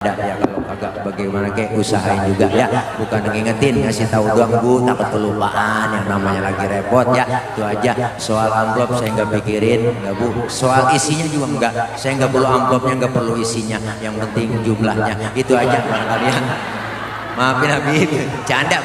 ada ya, kalau kagak bagaimana kayak usahain juga ya, bukan ngingetin ngasih tahu doang Bu, takut kelupaan, yang namanya lagi repot ya. Itu aja. Soal amplop saya nggak pikirin, nggak Bu. Soal isinya juga enggak, saya nggak perlu amplopnya, nggak perlu isinya, yang penting jumlahnya. Itu aja barangkali ya. Maafin Habib, bercanda,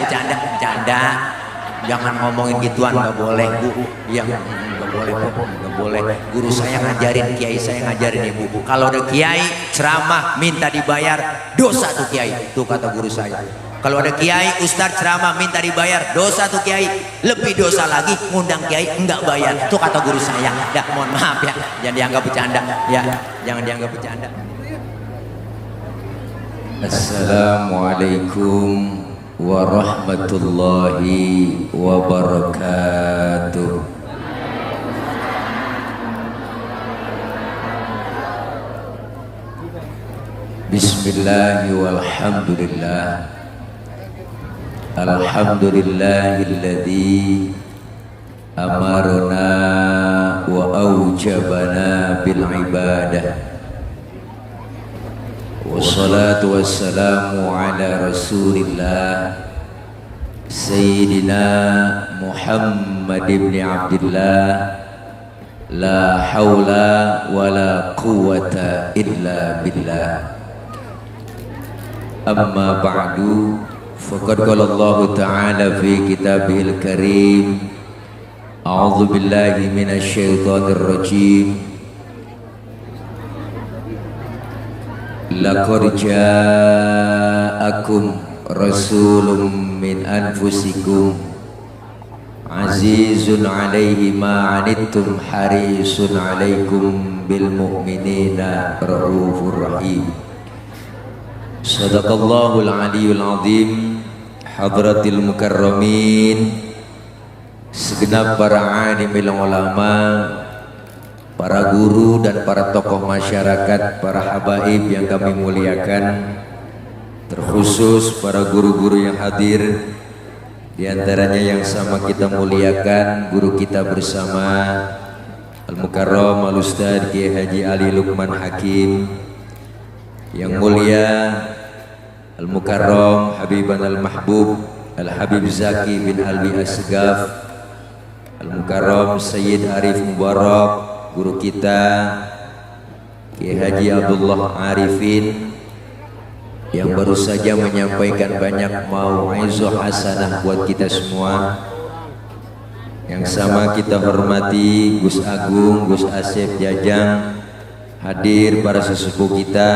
jangan ngomongin gituan, nggak boleh Bu. Yang nggak boleh Bu, nggak boleh. Guru saya ngajarin, kiai saya ngajarin Ibu, kalau ada kiai ceramah minta dibayar, dosa tuh kiai. Tuh kata guru saya. Kalau ada kiai ustadz ceramah minta dibayar, dosa tuh kiai. Lebih dosa lagi ngundang kiai enggak bayar. Tuh kata guru saya. Ya mohon maaf ya, jangan dianggap bercanda ya, jangan dianggap bercanda. Assalamualaikum warahmatullahi wabarakatuh. Bismillahi walhamdulillah. Alhamdulillahilladzi amarna wa aujabana bil ibadah. Wassalatu wassalamu ala rasulillah Sayyidina Muhammad ibn Abdillah. La hawla wa la quwwata illa billah. Amma ba'du, faqad qala Allah ta'ala fi kitabihil karim, a'udzu billahi minasy syaithanir rajim. Laqad ja'akum rasulun min anfusikum azizun 'alaihi ma 'anittum harisun 'alaikum bil mu'minina raufur rahim. Sadaqallahul aliyyul azim. Hadratil mukarramin, segenap para alimil ulama, para guru dan para tokoh masyarakat, para habaib yang kami muliakan, terkhusus para guru-guru yang hadir. Di antaranya yang sama kita muliakan guru kita bersama Al-Mukarram Al-Ustadz Kiai Haji Ali Lukman Hakim, yang mulia Al-Mukarram Habiban Al-Mahbub Al-Habib Zaki bin Alwi Asgaf, Al-Mukarram Sayyid Arif Mubarak, guru kita Kiai Haji Abdullah Arifin, yang baru saja menyampaikan banyak mau'izah hasanah buat kita semua. Yang sama kita hormati Gus Agung, Gus Asep Jajang, hadir para sesepuh kita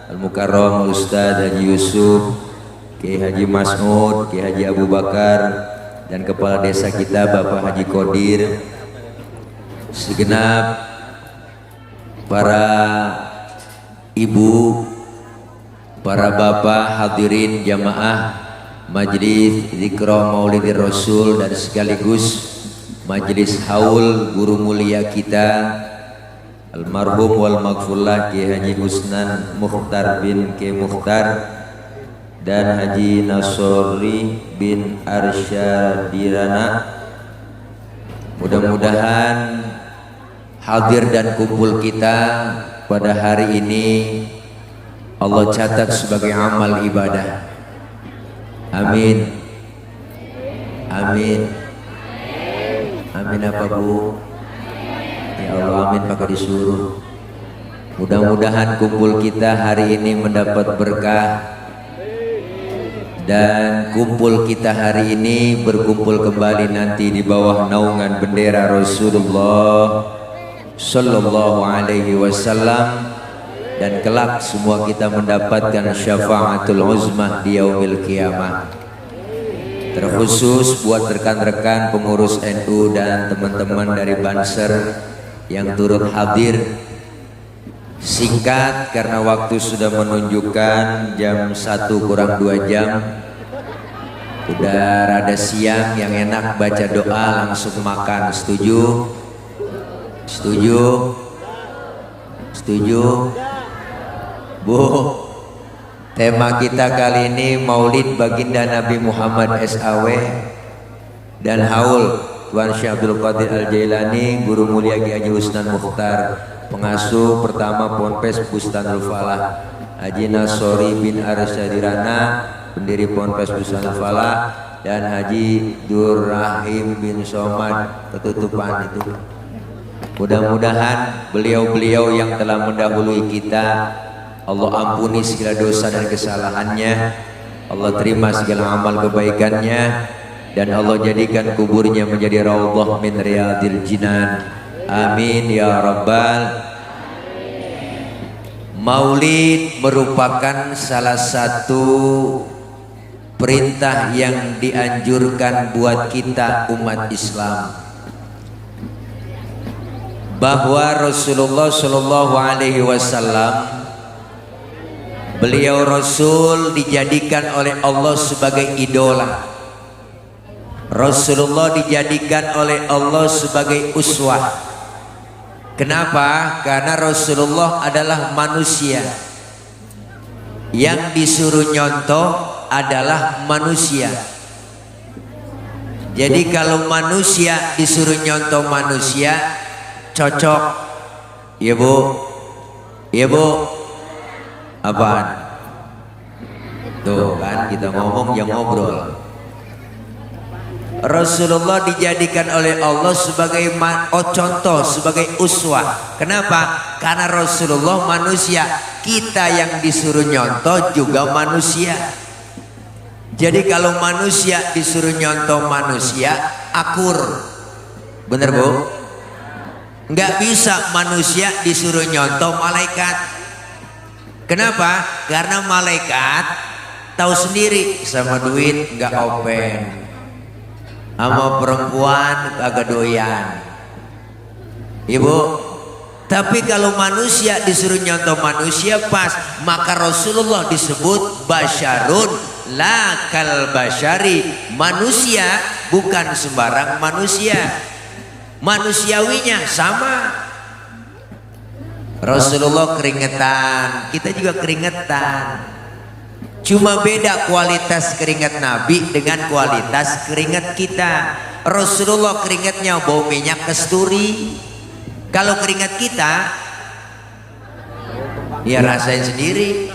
Al-Mukarram Ustadz Haji Yusuf, Kiai Haji Mas'ud, Kiai Haji Abu Bakar, dan kepala desa kita Bapak Haji Qadir, segenap para ibu, para bapak hadirin jamaah Majelis Zikra Maulidir Rasul, dan sekaligus Majelis Haul guru mulia kita almarhum wal maghfurlah Kiai Haji Husnan Mukhtar bin Kiai Mukhtar dan Haji Nasori bin Arsyadirana. Mudah-mudahan hadir dan kumpul kita pada hari ini Allah catat sebagai amal ibadah. Amin. Amin. Amin apa Bu? Ya Allah, amin pakai disuruh. Mudah-mudahan kumpul kita hari ini mendapat berkah, dan kumpul kita hari ini berkumpul kembali nanti di bawah naungan bendera Rasulullah Sallallahu Alaihi Wasallam, dan kelak semua kita mendapatkan syafaatul uzmah di yaumil qiyamah. Terkhusus buat rekan-rekan pengurus NU dan teman-teman dari Banser yang turut hadir. Singkat karena waktu sudah menunjukkan jam 1 kurang 2 jam. Udah rada siang, yang enak baca doa langsung makan. Setuju? Setuju? Setuju? Bu, tema kita kali ini Maulid Baginda Nabi Muhammad SAW dan haul Tuan Syekh Abdul Qadir Al-Jailani, guru mulia Kiai Haji Husnan Mukhtar, pengasuh pertama Ponpes Bustanul Falah. Haji Nasori bin Arsyadirana, pendiri Ponpes Pesantren Falah, dan Haji Durrahim bin Somad ketutupan itu. Mudah-mudahan beliau-beliau yang telah mendahului kita, Allah ampuni segala dosa dan kesalahannya, Allah terima segala amal kebaikannya, dan Allah jadikan kuburnya menjadi raudhah min riyadil jinan. Amin ya rabbal. Maulid merupakan salah satu perintah yang dianjurkan buat kita umat Islam, bahwa Rasulullah Shallallahu Alaihi Wasallam, beliau Rasul dijadikan oleh Allah sebagai idola. Rasulullah dijadikan oleh Allah sebagai uswah. Kenapa? Karena Rasulullah adalah manusia. Yang disuruh nyontoh adalah manusia. Jadi kalau manusia disuruh nyontoh manusia, cocok. Ya bu, ya bu, apaan? Tuh kan kita ngomong yang ngobrol. Rasulullah dijadikan oleh Allah sebagai contoh, sebagai uswah. Kenapa? Karena Rasulullah manusia, kita yang disuruh nyontoh juga manusia. Jadi kalau manusia disuruh nyontoh manusia, akur. Bener bu? Nggak bisa manusia disuruh nyontoh malaikat. Kenapa? Karena malaikat tahu sendiri sama duit nggak open, sama perempuan agak doyan. Ibu, tapi kalau manusia disuruh nyontoh manusia pas, maka Rasulullah disebut basyarun la kal basyari, manusia bukan sembarang manusia, manusiawinya sama. Rasulullah keringetan, kita juga keringetan. Cuma beda kualitas keringat Nabi dengan kualitas keringat kita. Rasulullah keringatnya bau minyak kasturi. Kalau keringat kita, ya rasain sendiri.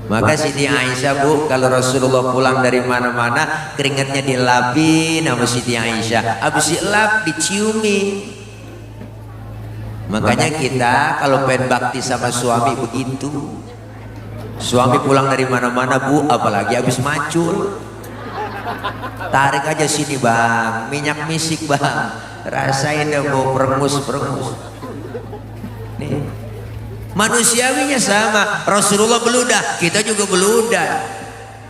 Maka Siti Aisyah bu, kalau Rasulullah pulang dari mana-mana, keringatnya dilapin sama Siti Aisyah. Habis dilap, diciumi. Makanya kita kalau pengen bakti sama suami begitu. Suami pulang dari mana-mana bu, apalagi habis macul, tarik aja sini bang, minyak misik bang, rasain deh bu, perengus. Nih, manusiawinya sama. Rasulullah beludah, kita juga beludah.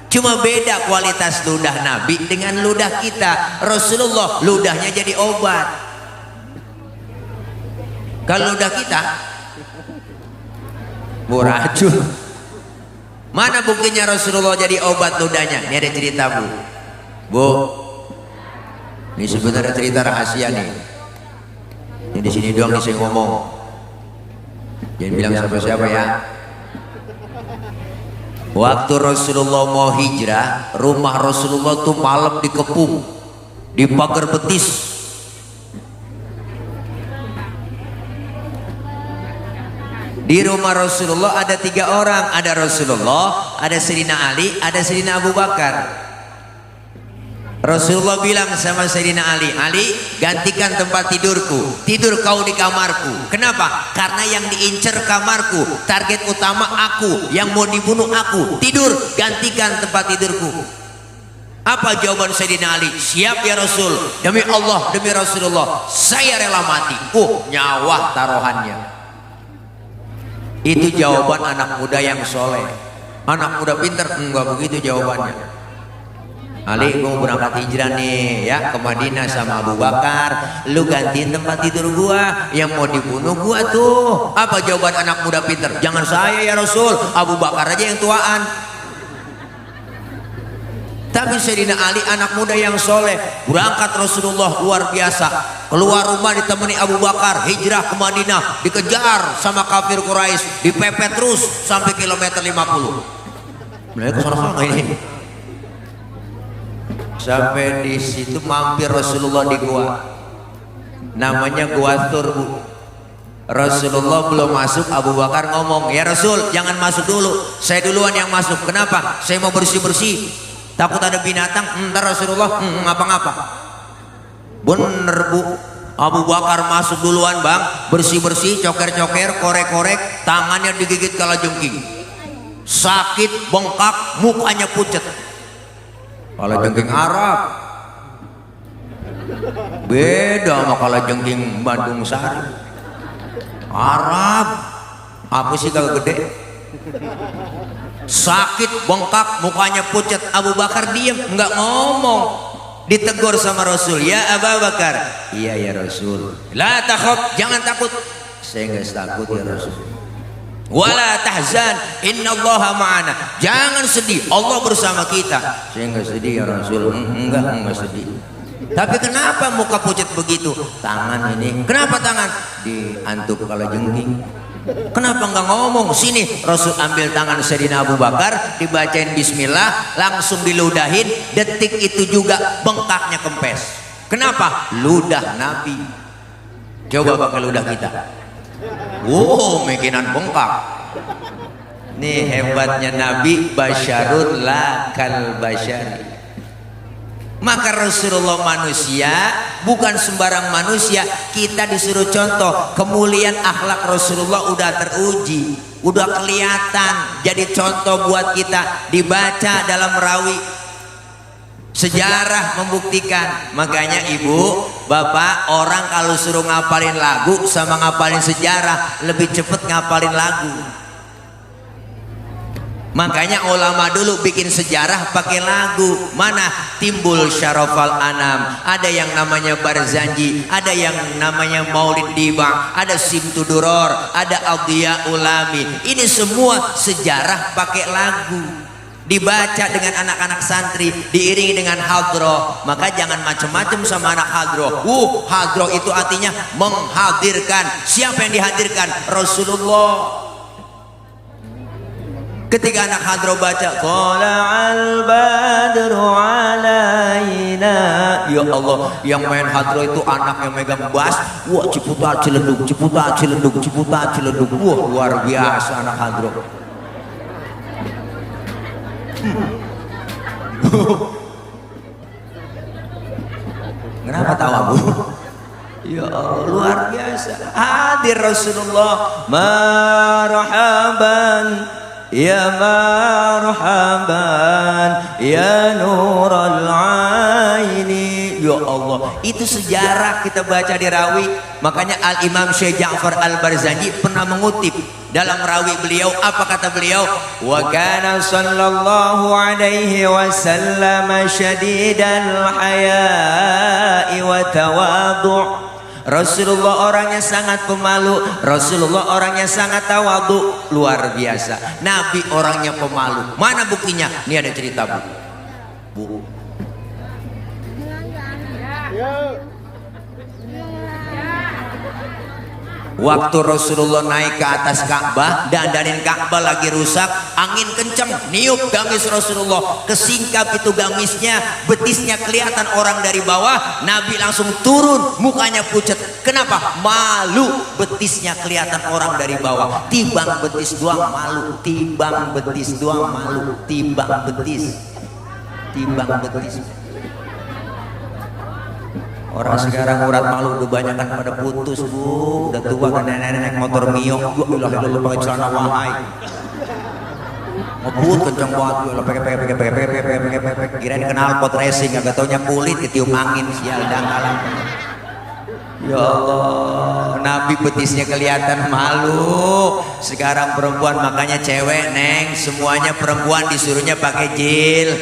Cuma beda kualitas ludah Nabi dengan ludah kita. Rasulullah ludahnya jadi obat. Kalau ludah kita, bu racun. Mana buktinya Rasulullah jadi obat ludahnya? Ini ada cerita bu. Bu, ini sebenarnya cerita rahasia nih. Ini di sini doang nih saya ngomong. Jangan bilang siapa-siapa ya. Waktu Rasulullah mau hijrah, rumah Rasulullah tuh malam dikepung, di pagar betis. Di rumah Rasulullah ada 3 orang, ada Rasulullah, ada Sayyidina Ali, ada Sayyidina Abu Bakar. Rasulullah bilang sama Sayyidina Ali, Ali gantikan tempat tidurku, tidur kau di kamarku. Kenapa? Karena yang diincar kamarku, target utama aku, yang mau dibunuh aku. Tidur, gantikan tempat tidurku. Apa jawaban Sayyidina Ali? Siap ya Rasul, demi Allah, demi Rasulullah, saya rela mati. Nyawa taruhannya. Itu jawaban anak muda yang soleh. Anak muda pinter? Enggak begitu jawabannya. Ali, gue mau berangkat hijrah nih ya ke Madinah sama Abu Bakar. Lu gantiin tempat tidur gua, yang mau dibunuh gua tuh. Apa jawaban anak muda pinter? Jangan saya ya Rasul, Abu Bakar aja yang tuaan. Tapi Sayyidina Ali anak muda yang soleh, berangkat Rasulullah luar biasa, keluar rumah ditemani Abu Bakar, hijrah ke Madinah, dikejar sama kafir Quraisy, dipepet terus sampai kilometer 50. Mereka kesana-sana ini. Sampai di situ mampir Rasulullah di gua, namanya Gua Thur bu. Rasulullah belum masuk, Abu Bakar ngomong, ya Rasul jangan masuk dulu, saya duluan yang masuk. Kenapa? Saya mau bersih-bersih, takut ada binatang. Ntar Rasulullah ngapa-ngapa. Bener Bu, Abu Bakar masuk duluan bang, bersih-bersih, coker-coker, korek-korek, tangannya digigit kalajengking, sakit, bengkak, mukanya pucet. Kalajengking Arab beda sama kalajengking Bandung Sari. Arab apa sih kagak gede, sakit, bengkak, mukanya pucat. Abu Bakar diam, nggak ngomong. Ditegur sama Rasul, ya Abu Bakar. Iya ya Rasul. La takhaf, jangan takut. Saya nggak takut ya Rasul. Wala tahzan, innallaha ma'ana. Jangan sedih, Allah bersama kita. Saya nggak sedih ya Rasul. Enggak sedih. Tapi kenapa muka pucat begitu? Tangan ini. Kenapa tangan? Diantuk kalajengking. Kenapa nggak ngomong? Sini, Rasul ambil tangan Sayyidina Abu Bakar, dibacain bismillah, langsung diludahin. Detik itu juga bengkaknya kempes. Kenapa? Ludah Nabi. Coba pakai ludah kita. Wow, mikinan bengkak. Nih hebatnya Nabi, basyarun la kal basyari. Maka Rasulullah manusia, bukan sembarang manusia. Kita disuruh contoh kemuliaan akhlak Rasulullah, udah teruji, udah kelihatan, jadi contoh buat kita. Dibaca dalam rawi, sejarah membuktikan. Makanya ibu, bapak, orang kalau suruh ngapalin lagu sama ngapalin sejarah, lebih cepet ngapalin lagu. Makanya ulama dulu bikin sejarah pakai lagu. Mana timbul syarafal anam, ada yang namanya Barzanji, ada yang namanya Maulid Diba, ada Simtuduror, ada Adhiya Ulami. Ini semua sejarah pakai lagu, dibaca dengan anak-anak santri, diiringi dengan hadroh. Maka jangan macam-macam sama anak hadroh. Hadroh itu artinya menghadirkan. Siapa yang dihadirkan? Rasulullah. Ketika anak hadroh baca Thala'al badru alaina, ya Allah, yang main hadroh itu anak yang megang bass. Wah, ciputat cilenduk, ciputat cilenduk, ciputat cilenduk. Wah, luar biasa anak hadroh. Kenapa tawa Bu? Ya Allah, luar biasa. Hadir Rasulullah, marhaban ya marhaban ya nural aini. Ya Allah, itu sejarah kita baca di rawi. Makanya Al Imam Syekh Ja'far Al Barzanji pernah mengutip dalam rawi beliau. Apa kata beliau? Wa kana sallallahu alaihi wasallam syadidal haya'i wa tawadhu'. Rasulullah orangnya sangat pemalu, Rasulullah orangnya sangat tawadhu, luar biasa. Nabi orangnya pemalu. Mana buktinya? Ini ada cerita Bu. Waktu Rasulullah naik ke atas Ka'bah, dandanin Ka'bah lagi rusak, angin kencang, niup gamis Rasulullah, kesingkap itu gamisnya, betisnya kelihatan orang dari bawah. Nabi langsung turun, mukanya pucat. Kenapa? Malu, betisnya kelihatan orang dari bawah. Timbang betis doang malu, timbang betis doang malu, timbang betis, timbang betis. Orang sekarang urat malu udah banyak kan pada putus Bu, udah tua kan nenek-nenek motor Mio, gua pakai celana wahai, ngebut kenceng banget, pakai kirain kenal pot racing, agak taunya kulit ketiup angin, sial dangkalan. Ya Allah, Nabi betisnya kelihatan malu. Sekarang perempuan, makanya cewek neng, semuanya perempuan disuruhnya pakai jil.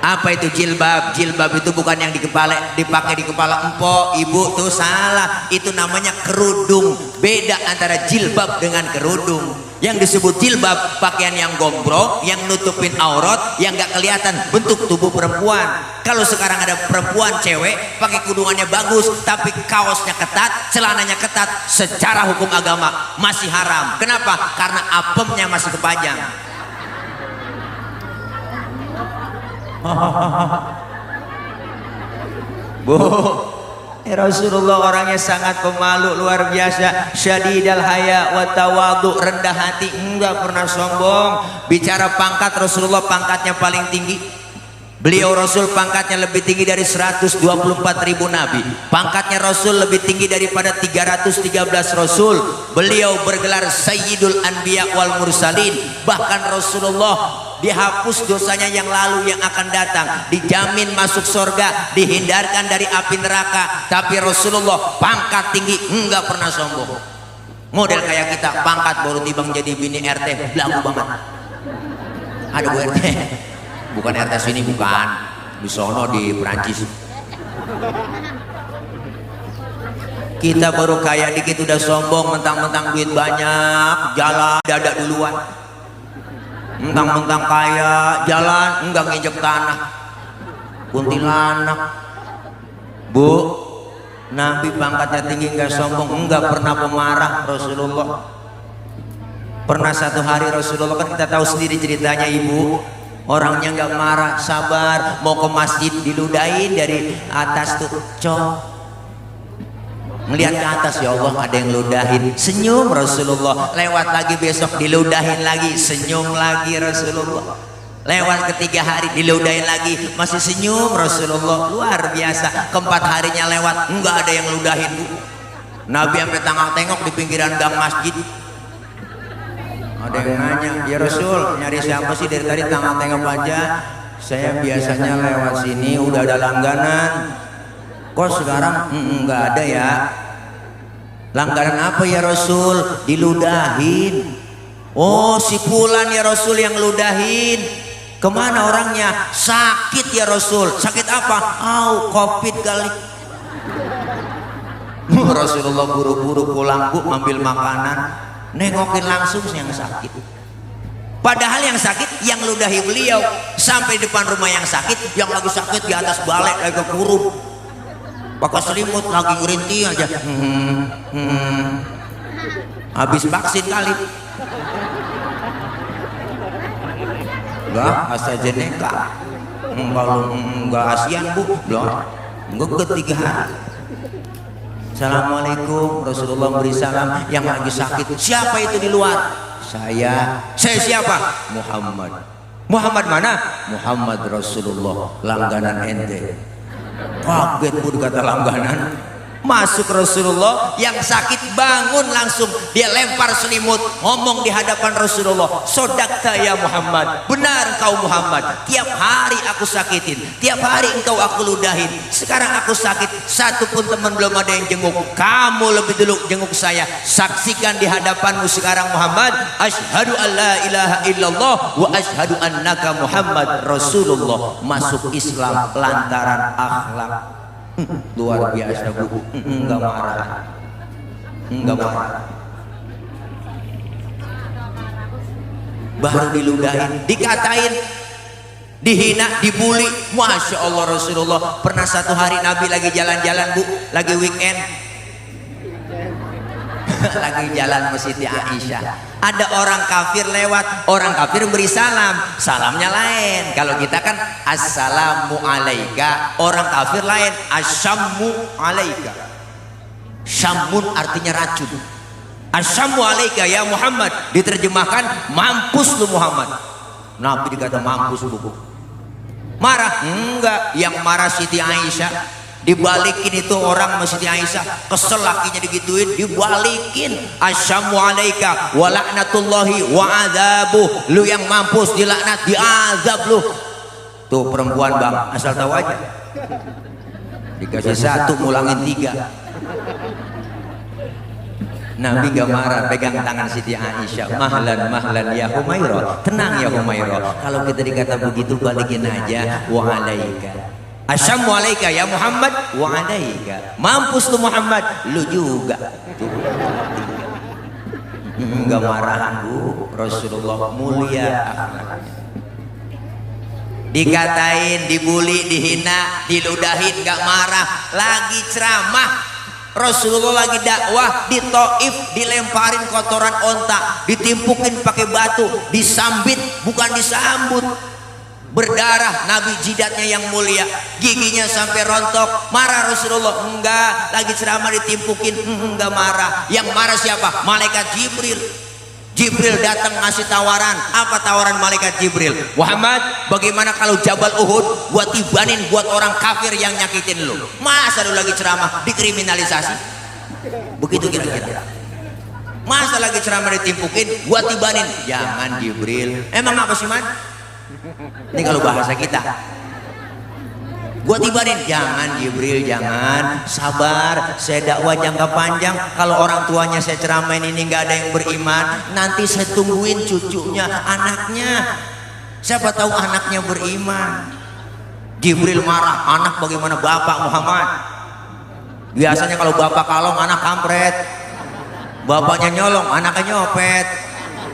Apa itu jilbab? Jilbab itu bukan yang dipakai di kepala empok, ibu, tuh salah. Itu namanya kerudung. Beda antara jilbab dengan kerudung. Yang disebut jilbab, pakaian yang gombrong, yang nutupin aurat, yang gak kelihatan bentuk tubuh perempuan. Kalau sekarang ada perempuan cewek pakai kudungannya bagus, tapi kaosnya ketat, celananya ketat, secara hukum agama masih haram. Kenapa? Karena apemnya masih kepajang. Bu, Rasulullah orangnya sangat pemalu luar biasa, syadidal haya wa tawadhu, rendah hati, enggak pernah sombong. Bicara pangkat, Rasulullah pangkatnya paling tinggi. Beliau Rasul pangkatnya lebih tinggi dari 124.000 nabi. Pangkatnya Rasul lebih tinggi daripada 313 Rasul. Beliau bergelar Sayyidul Anbiya wal Mursalin. Bahkan Rasulullah dihapus dosanya yang lalu yang akan datang, dijamin masuk surga, dihindarkan dari api neraka. Tapi Rasulullah pangkat tinggi, enggak pernah sombong. Model kayak kita, pangkat baru tiba jadi bini RT, belagu banget. Ada Bu RT, bukan RT sini, bukan di sono di Perancis. Kita baru kaya dikit udah sombong, mentang-mentang duit banyak, jalan dada duluan. Mentang-mentang kaya, jalan enggak nginjek tanah. Kuntilanak. Bu, Nabi pangkatnya tinggi enggak sombong, enggak pernah pemarah Rasulullah. Pernah satu hari Rasulullah, kan kita tahu sendiri ceritanya ibu, orangnya enggak marah, sabar, mau ke masjid diludahin dari atas tuh, cok. Ngelihat ke atas, ya Allah ada yang ludahin, senyum Rasulullah. Lewat lagi besok diludahin lagi, senyum lagi Rasulullah. Lewat ketiga hari diludahin lagi, masih senyum Rasulullah. Luar biasa. Keempat harinya lewat, enggak ada yang ludahin. Nabi sampai tengok-tengok di pinggiran gang masjid. Ada yang nanya, ya Rasul nyari siapa sih dari tadi tengok-tengok aja? Saya biasanya lewat sini udah ada langganan. Kok sekarang enggak ada ya? Langganan apa ya Rasul? Diludahin. Oh si Fulan ya Rasul yang ludahin. Kemana orangnya? Sakit ya Rasul. Sakit apa? Covid kali. Rasulullah buru-buru pulang, Bu, ambil makanan, nengokin langsung yang sakit. Padahal yang sakit yang ludahi beliau. Sampai depan rumah yang sakit, yang lagi sakit di atas balai lagi kurung, pakai selimut lagi ngerintih aja. Habis vaksin kali. Enggak, AstraZeneca. Kalau enggak ASEAN, Bu, belum. Enggak ketiga hari. Assalamualaikum, Rasulullah beri salam. Yang lagi sakit, siapa itu di luar? Saya siapa? Muhammad. Muhammad mana? Muhammad Rasulullah, langganan ente. Kaget Bu dikata langganan. Masuk Rasulullah, yang sakit bangun langsung, dia lempar selimut, ngomong di hadapan Rasulullah, sodakta ya Muhammad, benar kau Muhammad, tiap hari aku sakitin, tiap hari engkau aku ludahin, sekarang aku sakit, satu pun teman belum ada yang jenguk, kamu lebih dulu jenguk saya, saksikan di hadapanmu sekarang Muhammad, asyhadu an la ilaha illallah wa asyhadu annaka Muhammad Rasulullah. Masuk Islam lantaran akhlak. Luar biasa Bu, enggak marah, enggak marah. Baru diludahin, dikatain, dihina, dibully. Masya Allah Rasulullah. Pernah satu hari Nabi lagi jalan-jalan Bu, lagi weekend, lagi jalan ke Siti Aisyah. Ada orang kafir lewat, orang kafir beri salam, salamnya lain. Kalau kita kan assalamu alaika, orang kafir lain asyammu alaika. Syamun artinya racun. Asyammu alaika ya Muhammad, diterjemahkan mampus lu Muhammad. Nabi dikata mampus Bu. Marah? Enggak, yang marah Siti Aisyah. Dibalikin itu orang Siti Aisyah, kesel lakinya digituin, dibalikin. Asyamu alaika wa la'natullahi wa adzabuh, lu yang mampus, dilaknat, diazab lu. Tuh perempuan Bang, asal tahu aja, dikasih satu ngulangin tiga. Nabi gak marah, pegang tangan Siti Aisyah, mahlan mahlan ya Humairah, tenang ya Humairah, kalau kita dikata begitu balikin aja, wa alaika. Asyammu alaika ya Muhammad wa alaika. Mampus lu Muhammad, lu juga. Enggak marahan Bu, Rasulullah mulia akhlaknya. Dikatain, dibully, dihina, diludahin, enggak marah. Lagi ceramah, Rasulullah lagi dakwah di Taif, dilemparin kotoran onta, ditimpukin pakai batu, disambit bukan disambut. berdarah, Nabi jidatnya yang mulia, giginya sampai rontok. Marah Rasulullah? Enggak. Lagi ceramah ditimpukin? Enggak marah. Yang marah siapa? Malaikat Jibril. Jibril datang ngasih tawaran. Apa tawaran malaikat Jibril? Muhammad, bagaimana kalau Jabal Uhud buat tibanin buat orang kafir yang nyakitin lu? Masa lu lagi ceramah dikriminalisasi? Begitu kira-kira. Masa lagi ceramah ditimpukin buat tibanin? Jangan Jibril. Emang apa sih, Man? Ini kalau bahasa kita. Gua tibanin, jangan Jibril, jangan, sabar, saya dakwah jangka panjang. Kalau orang tuanya saya ceramain ini nggak ada yang beriman, nanti saya tungguin cucunya, anaknya. Siapa tahu anaknya beriman. Jibril marah, anak bagaimana bapak Muhammad? Biasanya kalau bapak kalong, anak kampret. Bapaknya nyolong, anaknya nyopet.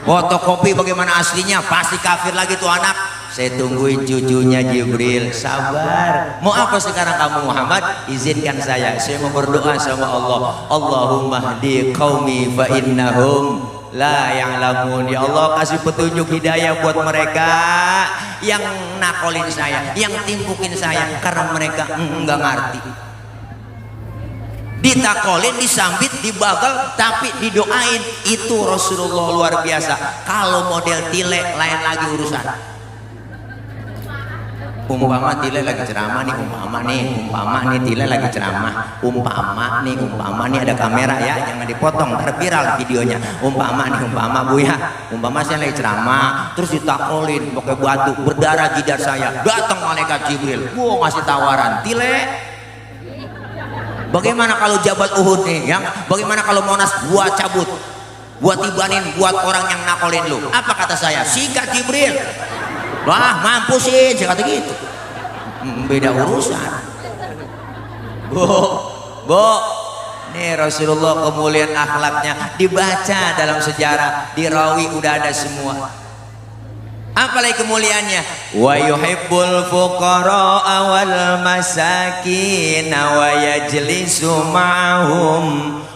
Fotokopi bagaimana aslinya, pasti kafir lagi tuh anak. Saya tungguin cucunya Jibril, sabar. Mau apa sekarang kamu Muhammad? Izinkan saya mau berdoa sama Allah. Allahumma hdi qaumi fa innahum la ya'lamun. Ya Allah, kasih petunjuk hidayah buat mereka yang nakolin saya, yang timpukin saya, karena mereka enggak ngerti. Ditakolin, disambit, dibagal, tapi didoain. Itu Rasulullah luar biasa. Kalau model tilek lain lagi urusan. Umpama Tile lagi ceramah nih, umpama nih Tile lagi ceramah, umpama nih ada kamera ya, jangan dipotong, ntar viral videonya. Umpama Buya, umpama saya lagi ceramah, terus ditakolin pakai batu, berdarah jidat saya, datang malaikat Jibril, gua ngasih tawaran, Tile, bagaimana kalau Jabal Uhud nih, bagaimana kalau Monas gua cabut, gua tibanin buat orang yang nakolin lu? Apa kata saya? Sikat Jibril. Wah, mampusin, saya kata gitu. Beda urusan. Bu, nih Rasulullah kemuliaan akhlaknya dibaca dalam sejarah, dirawi udah ada semua. Apalagi kemuliaannya? Wa yuhibbul fuqara wal masakin wa yajlisu ma'hum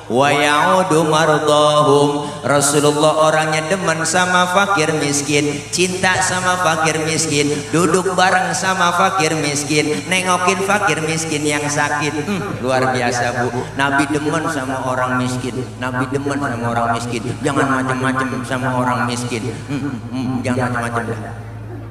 wa ya'udu mardahum. Rasulullah orangnya demen sama fakir miskin, cinta sama fakir miskin, duduk bareng sama fakir miskin, nengokin fakir miskin yang sakit. Luar biasa Bu, Nabi demen sama orang miskin, Nabi demen sama orang miskin. Jangan macam-macam sama orang miskin. Jangan macam-macam.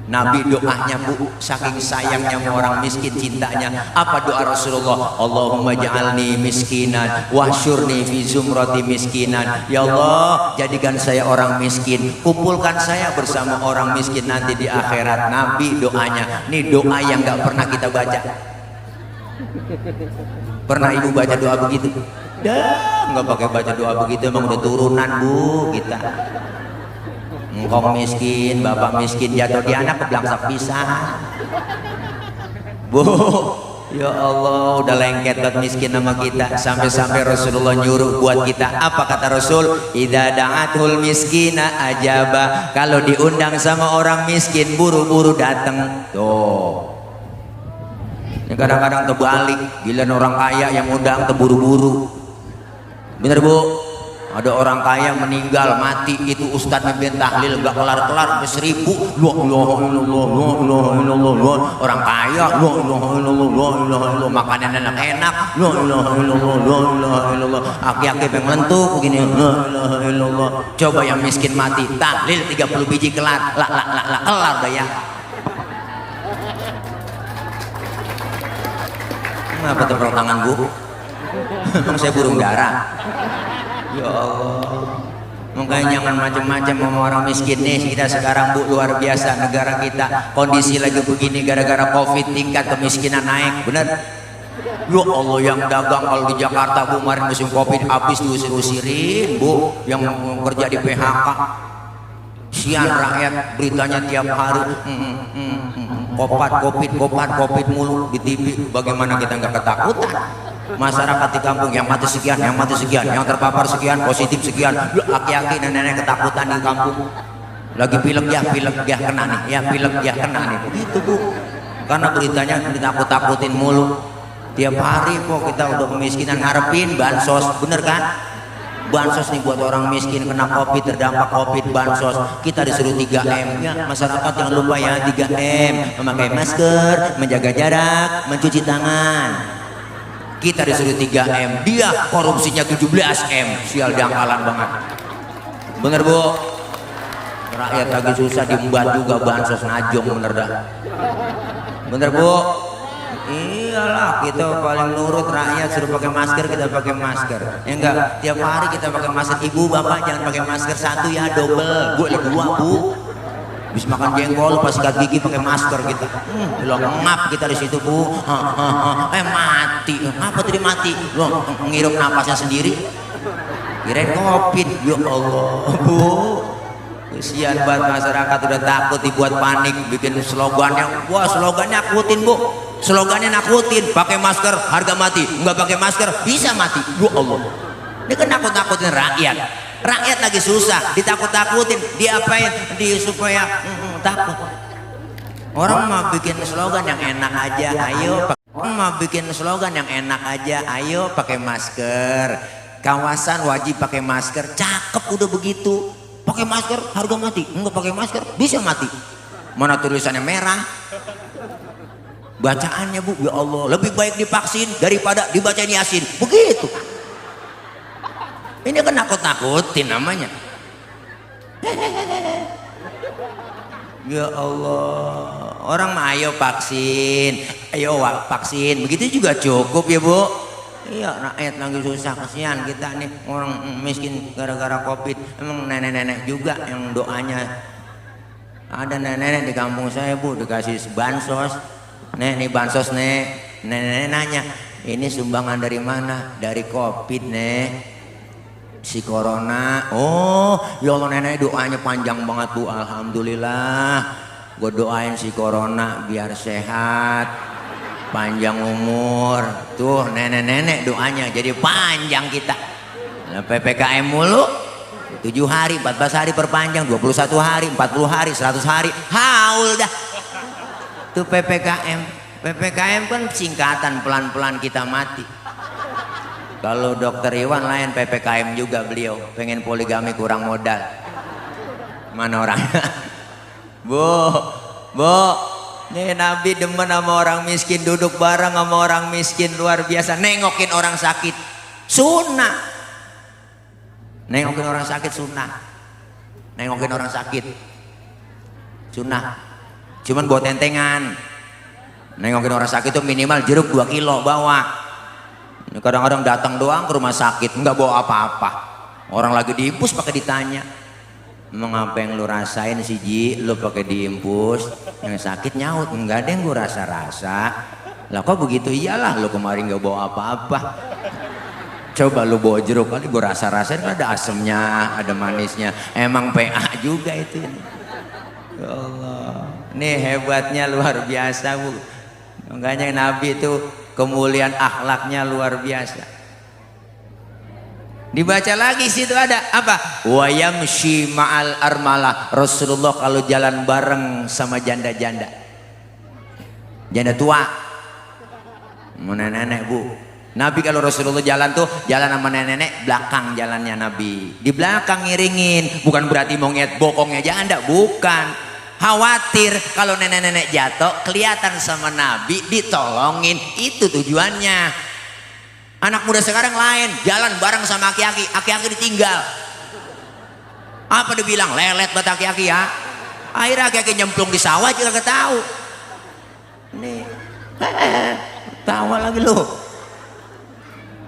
Nabi doanya Bu, saking sayangnya sama orang miskin, cintanya. Apa doa Rasulullah? Allahumma ja'alni miskinan wahsyurni fi zumrati miskinan. Ya Allah, jadikan saya orang miskin, kumpulkan saya bersama orang miskin nanti di akhirat. Nabi doanya, ini doa yang gak pernah kita baca. Pernah ibu baca doa begitu? Dah, nggak pakai baca doa begitu, emang udah turunan Bu kita. Engkong miskin, bapak miskin, jatuh di anak kebelangsak pisah. Bu, ya Allah, udah lengket buat miskin sama kita. Sampai-sampai Rasulullah nyuruh buat kita. Apa kata Rasul? Idza da'atul miskina ajaba. Kalau diundang sama orang miskin, buru-buru datang. Tuh. Ini kadang-kadang terbalik, giliran orang kaya yang undang terburu-buru. Bener Bu? Ada orang kaya meninggal mati, itu ustadz mimpin tahlil gak kelar-kelar sampai 1000. Orang kaya makanan enak-enak, aki-aki pengen lentuk begini. Coba yang miskin mati, tahlil 30 biji kelar, kelar dah ya. Kenapa tepuk tangan Bu? Emang saya burung dara? Ya Allah, makanya jangan macam-macam sama orang miskin nih. Kita sekarang Bu, luar biasa negara kita, kondisi lagi begini gara-gara Covid, tingkat kemiskinan naik, bener? Ya Allah, yang dagang kalau di Jakarta Bu, kemarin musim Covid habis diusir-usirin Bu, yang kerja di PHK. Sian rakyat, beritanya tiap hari. Covid mulu di TV. Bagaimana kita nggak ketakutan? Masyarakat di kampung yang mati sekian, yang terpapar sekian, positif sekian. Aki-aki nenek-nenek ketakutan di kampung. Lagi pilek ya kena nih, begitu Bu. Karena beritanya ditakut-takutin mulu. Tiap hari kok kita udah kemiskinan ngarepin bansos, bener kan? bansos nih buat orang miskin kena covid, terdampak covid, bansos. Kita disuruh 3M ya, masyarakat jangan lupa ya 3M, memakai masker, menjaga jarak, mencuci tangan. Kita disuruh 3M, dia korupsinya 17M, sial dangkalan banget. Bener Bu? Rakyat lagi susah diembat juga bansos najong, bener dah. Bener Bu? Iyalah, kita paling nurut rakyat, suruh pakai masker kita pakai masker. Ya enggak, tiap hari kita pakai masker. Ibu bapak jangan pakai masker satu ya, double. Bu, 2 Bu. Bisa makan jengkol pas sikat gigi pakai masker kita. Lo ngap kita di situ Bu. Mati. Apa tadi mati? Lo ngirup napasnya sendiri. Kirain covid. Ya Allah Bu. Kesian banget masyarakat udah takut, dibuat panik, bikin slogannya. Wah, slogannya nakutin Bu. Slogannya nakutin, pakai masker harga mati, nggak pakai masker bisa mati. Ya Allah, ini kan nakut-nakutin rakyat. Rakyat lagi susah, ditakut-takutin, diapain, supaya takut. Orang mau bikin slogan yang enak aja, ayo. Orang mau bikin slogan yang enak aja, ayo pakai masker. Kawasan wajib pakai masker, cakep udah begitu. Pakai masker harga mati, nggak pakai masker bisa mati. Mana tulisannya merah? Bacaannya Bu, ya Allah, lebih baik divaksin daripada dibacain Yasin. Begitu. Ini kan nakut-nakutin namanya. Ya Allah, orang mah ayo vaksin, ayo vaksin. Begitu juga cukup ya Bu. Iya, rakyat lagi susah, kasihan kita nih orang miskin gara-gara covid. Emang nenek-nenek juga yang doanya. Ada nenek-nenek di kampung saya Bu, dikasih bansos. Nih bansos nih, nenek nanya, ini sumbangan dari mana? Dari covid nih, si corona. Oh ya Allah, nenek doanya panjang banget Bu, alhamdulillah. Gue doain si corona biar sehat, panjang umur. Tuh nenek-nenek doanya jadi panjang kita. Nah, PPKM mulu, 7 hari, 14 hari perpanjang, 21 hari, 40 hari, 100 hari, haul dah. Itu PPKM. PPKM kan singkatan, pelan-pelan kita mati. Kalau dokter Iwan lain PPKM juga beliau, pengen poligami kurang modal. Mana orangnya? Bu, nih Nabi demen sama orang miskin, duduk bareng sama orang miskin luar biasa, nengokin orang sakit sunnah. Nengokin orang sakit sunnah. Nengokin orang sakit sunnah. Cuman buat tentengan. Nengokin orang sakit itu minimal jeruk 2 kilo bawa. Kadang-kadang datang doang ke rumah sakit, nggak bawa apa-apa. Orang lagi diimpus pakai ditanya, emang apa yang lu rasain sih Ji? Lu pakai diimpus, yang sakit nyaut, nggak ada yang gue rasa-rasa. Lah kok begitu? Iyalah, lu kemarin nggak bawa apa-apa. Coba lu bawa jeruk kali gue rasa-rasain, ada asemnya, ada manisnya. Emang PA juga itu. Ya Allah. Nih hebatnya luar biasa Bu. Makanya Nabi itu kemuliaan akhlaknya luar biasa. Dibaca lagi situ ada apa? Wa yamshi ma'al armalah. Rasulullah kalau jalan bareng sama janda-janda. Janda tua. Nenek-nenek Bu. Nabi kalau Rasulullah jalan tuh jalan sama nenek-nenek, belakang jalannya Nabi. Di belakang ngiringin, bukan berarti mau ngeliat bokongnya janda, bukan. Khawatir kalau nenek-nenek jatuh kelihatan sama Nabi, ditolongin, itu tujuannya. Anak muda sekarang lain, jalan bareng sama aki-aki, aki-aki ditinggal. Apa dibilang? Lelet buat aki-aki ya. Akhirnya aki-aki nyemplung di sawah juga gak tahu. Nih, tawa lagi lu.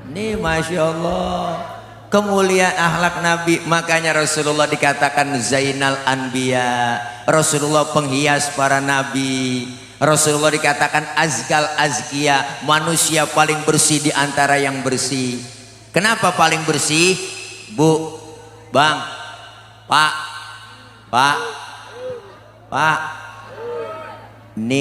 Nih Masya Allah, kemuliaan akhlak Nabi. Makanya Rasulullah dikatakan Zainal Anbiya, Rasulullah penghias para nabi. Rasulullah dikatakan Azkal Azkia, manusia paling bersih di antara yang bersih. Kenapa paling bersih? Bu, Bang, Pak, ini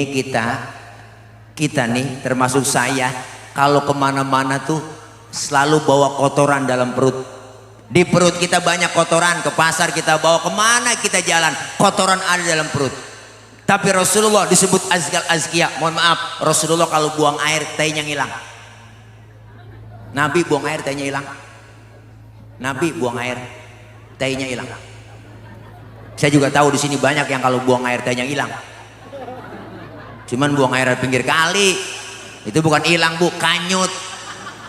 kita nih termasuk saya, kalau kemana-mana tuh selalu bawa kotoran dalam perut. Di perut kita banyak kotoran, ke pasar kita bawa, kemana kita jalan kotoran ada dalam perut. Tapi Rasulullah disebut Azkal Azkia. Mohon maaf, Rasulullah kalau buang air tainya ngilang. Nabi buang air tainya hilang. Nabi buang air, tehnya hilang. Saya juga tahu di sini banyak yang kalau buang air tehnya hilang. Cuman buang air di pinggir kali, itu bukan hilang bu, kanyut.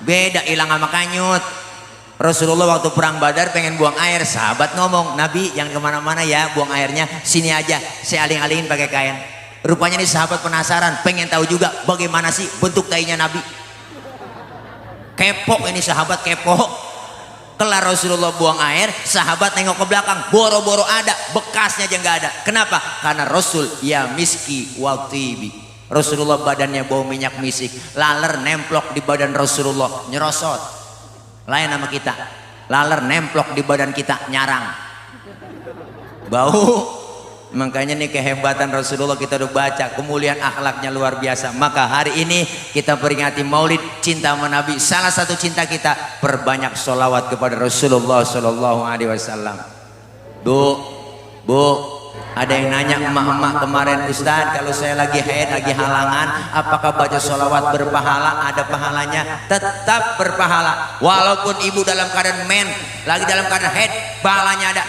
Beda hilang sama kanyut. Rasulullah waktu perang Badar pengen buang air, sahabat ngomong, Nabi jangan kemana-mana ya, buang airnya sini aja, saya aling-alingin pakai kain. Rupanya nih sahabat penasaran, pengen tahu juga bagaimana sih bentuk tainya Nabi. Kepo ini sahabat, kepo. Kelar Rasulullah buang air, sahabat nengok ke belakang, boro-boro ada, bekasnya aja nggak ada. Kenapa? Karena Rasul ya miski wal tibi. Rasulullah badannya bau minyak misik, laler nemplok di badan Rasulullah, nyerosot. Lain sama kita, laler nemplok di badan kita, nyarang, bau. Makanya nih kehebatan Rasulullah kita udah baca, kemuliaan akhlaknya luar biasa. Maka hari ini kita peringati Maulid cinta sama Nabi. Salah satu cinta kita, perbanyak sholawat kepada Rasulullah Shallallahu Alaihi Wasallam. Bu, ada yang nanya emak-emak kemarin, Ustadz kalau saya lagi haid, lagi halangan, apakah baca sholawat berpahala? Ada pahalanya, tetap berpahala. Walaupun ibu dalam keadaan lagi dalam keadaan haid, pahalanya ada.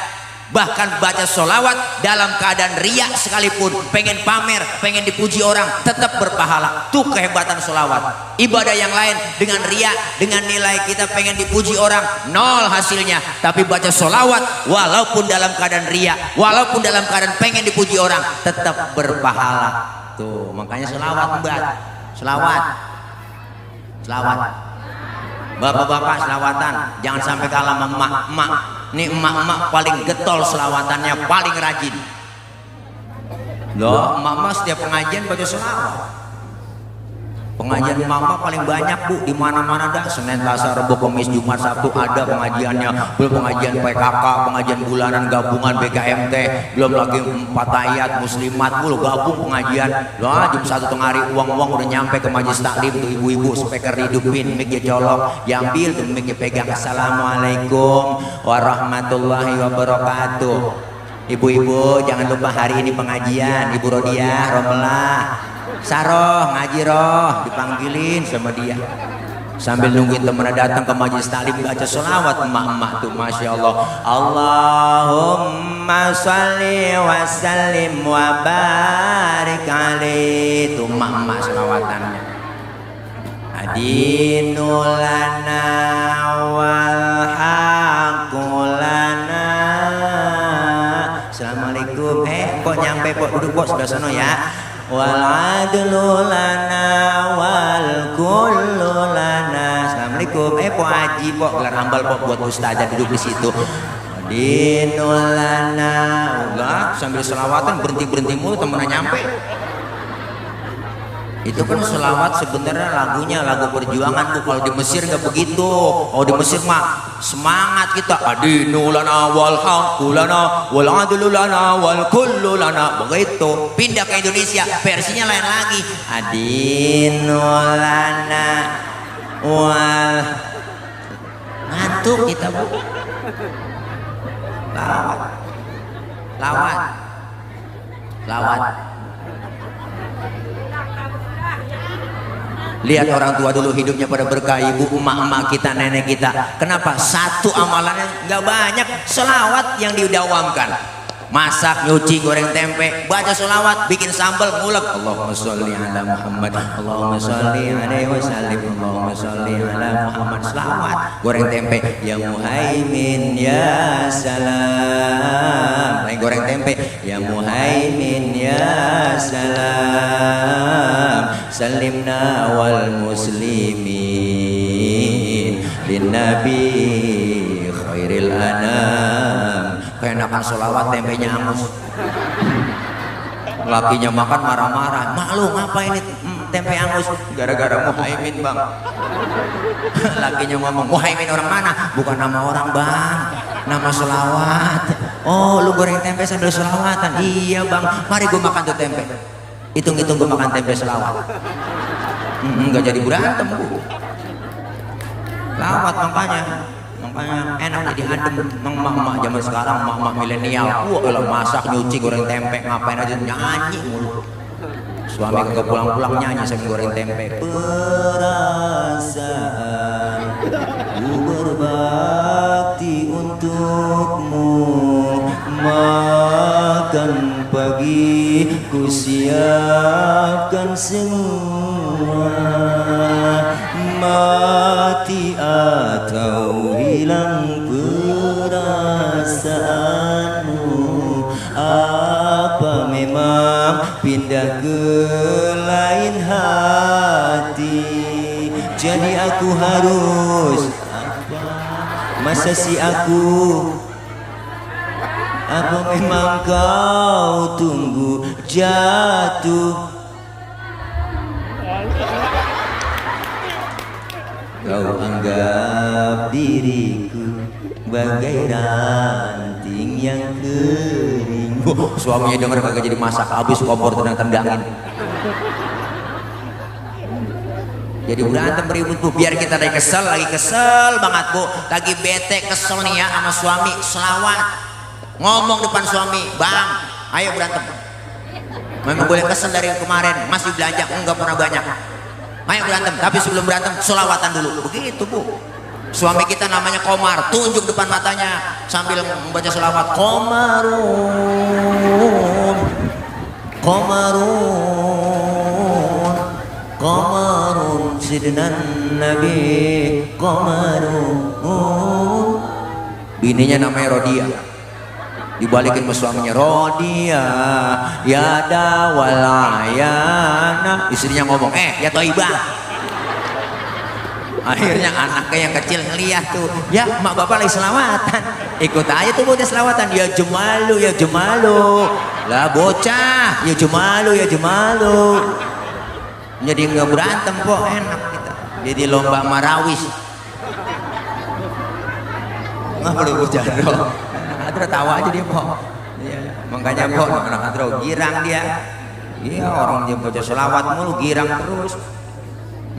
Bahkan baca sholawat dalam keadaan riak sekalipun, pengen pamer, pengen dipuji orang, tetap berpahala. Tuh kehebatan sholawat. Ibadah yang lain dengan riak, dengan nilai kita pengen dipuji orang, nol hasilnya. Tapi baca sholawat walaupun dalam keadaan riak, walaupun dalam keadaan pengen dipuji orang, tetap berpahala. Tuh makanya sholawat mbak, sholawat, sholawat. Bapak-bapak selawatan, jangan sampai kalah sama emak-emak. Nih emak-emak paling getol selawatannya, paling rajin. Loh, emak-emak setiap pengajian baca selawat. Pengajian emak-emak paling banyak bu, di mana-mana dah. Senin, Selasa, Rabu, Kamis, Jumat, Sabtu ada pengajiannya. Belum pengajian PKK, pengajian bulanan gabungan BKMT, belum lagi 4 ayat muslimat, lu gabung pengajian. Loh, jam 1 tengah hari uang-uang udah nyampe ke majelis taklim tuh ibu-ibu, speaker hidupin, mic colok, diambil tuh mic pegang. Assalamualaikum warahmatullahi wabarakatuh. Ibu-ibu jangan lupa hari ini pengajian, Ibu Rodiah, Romelah, Saroh, ngaji roh, dipanggilin sama dia. Sambil nungguin temennya datang ke majelis taklim baca sholawat emak-emak tuh, masya Allah. Allahumma sholli wa sallim wa barik alaihi. Tuh emak-emak sholawatannya. Adinulana wal haqulana. Assalamualaikum. Kok nyampe kok, duduk kok sebelah sana ya. Wal adlu lana wal kullu lana. Assalamualaikum. Po Haji po, gelar hambal po buat ustazah duduk di situ. Dinul lana. Udah sambil selawatan berhenti mulu temennya nyampe. Itu kan selawat sebenarnya lagunya lagu perjuangan tuh. Kalau di Mesir nggak begitu. Oh di Mesir mah semangat kita. Adinu lana wal haqqu lana wal adlu lana wal kullu lana. Begitu. Pindah ke Indonesia versinya lain lagi. Adinu lana wal. Ngantuk kita bu. Lawat. Lihat orang tua dulu hidupnya pada berkah, ibu, emak-emak kita, nenek kita. Kenapa? Satu amalannya nggak banyak, selawat yang didawamkan. Masak, nyuci, goreng tempe, baca selawat, bikin sambal, ngulek. Allahumma sholli ala Muhammad, Allahumma sholli alaihi wasallim, Allahumma sholli ala Muhammad. Selawat, goreng tempe, ya Muhaimin ya salam. Lain goreng tempe, ya Muhaimin ya salam. Salimna wal muslimin lin nabi khairil anam. Keenakan sholawat tempenya angus. Lakinya makan marah-marah. Mak lu ngapain ini tempe angus? Gara-gara Muhaimin bang. Lakinya ngomong, Muhaimin orang mana? Bukan nama orang bang, nama sholawat. Oh lu goreng tempe sambil sholawatan? Iya bang, mari gue makan tuh tempe. Hitung-hitung gue makan tempe selawat. Nggak jadi berantem bu. Lawat makanya enak jadi adem. Emak-emak zaman sekarang, emak-emak milenial, wah kalau masak, nyuci, goreng tempe, ngapain aja nyanyi mulu. Suami kagak pulang-pulang nyanyi sambil goreng tempe. Perasaan ku berbakti untukmu. Makan pagi ku siapkan semua. Mati atau hilang perasaanmu, apa memang pindah ke lain hati? Jadi aku harus apa? Masa si aku? Apa memang kau tunggu jatuh? Kau anggap diriku bagai ranting yang kering. Suaminya denger kagak jadi masak, habis kompor tendang-tendangin. Jadi berantem beribut bu, biar kita lagi kesel banget bu, lagi bete kesel nih ya sama suami, selawat ngomong depan suami, bang ayo berantem. Memang boleh kesel dari kemarin, masih belanja enggak pernah banyak. Ayo berantem, tapi sebelum berantem selawatan dulu, begitu bu. Suami kita namanya Komar, tunjuk depan matanya sambil membaca selawat. Komarun, Komarun, Komarun, sidnan Nabi Komarun. Bininya namanya Rodia, dibalikin sama suaminya, Rodia ya dawalayana. Istrinya ngomong, ya Toibah. Akhirnya anaknya yang kecil ngeliat tuh, ya mak bapak lagi selawatan, ikut aja tuh bocah selawatan. Ya jemalu, ya jemalu lah bocah, ya jemalu, ya jemalu. Jadi nggak berantem kok, enak kita. Jadi lomba marawis. Nggak boleh bocah dong. Adro tawa aja dia po. Ya, makanya po anak Adro girang dia. Iya orang dia baca selawat mulu girang terus.